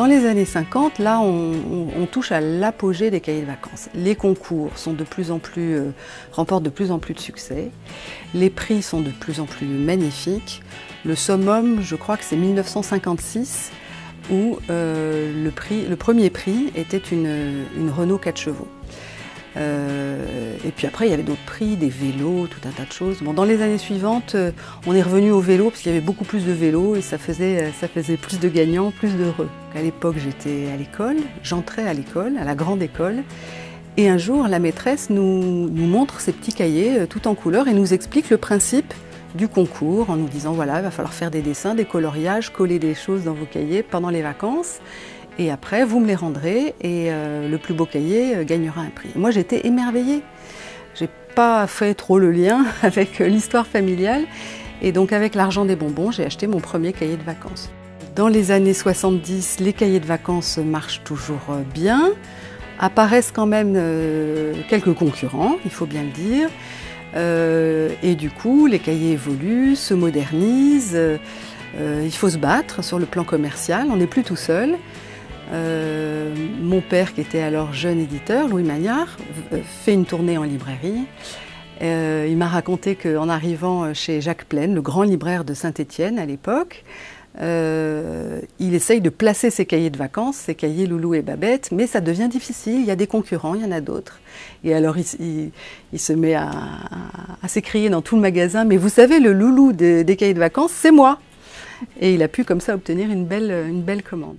les années 50, là, on touche à l'apogée des cahiers de vacances. Les concours sont remportent de plus en plus de succès. Les prix sont de plus en plus magnifiques. Le summum, je crois que c'est 1956, où le premier prix était une Renault 4 chevaux. Et puis après, il y avait d'autres prix, des vélos, tout un tas de choses. Bon, dans les années suivantes, on est revenu au vélo parce qu'il y avait beaucoup plus de vélos et ça faisait plus de gagnants, plus d'heureux. À l'époque, j'étais à l'école, j'entrais à l'école, à la grande école. Et un jour, la maîtresse nous montre ces petits cahiers tout en couleur et nous explique le principe du concours en nous disant voilà, il va falloir faire des dessins, des coloriages, coller des choses dans vos cahiers pendant les vacances. Et après, vous me les rendrez et le plus beau cahier gagnera un prix. Moi, j'étais émerveillée. Je n'ai pas fait trop le lien avec l'histoire familiale. Et donc, avec l'argent des bonbons, j'ai acheté mon premier cahier de vacances. Dans les années 70, les cahiers de vacances marchent toujours bien. Apparaissent quand même quelques concurrents, il faut bien le dire. Et du coup, les cahiers évoluent, se modernisent. Il faut se battre sur le plan commercial, on n'est plus tout seul. Mon père, qui était alors jeune éditeur, Louis Magnard, fait une tournée en librairie. Il m'a raconté qu'en arrivant chez Jacques Plaine, le grand libraire de Saint-Étienne à l'époque, il essaye de placer ses cahiers de vacances, ses cahiers Loulou et Babette, mais ça devient difficile, il y a des concurrents, il y en a d'autres. Et alors il se met à s'écrier dans tout le magasin, mais vous savez, le loulou des cahiers de vacances, c'est moi. Et il a pu comme ça obtenir une belle commande.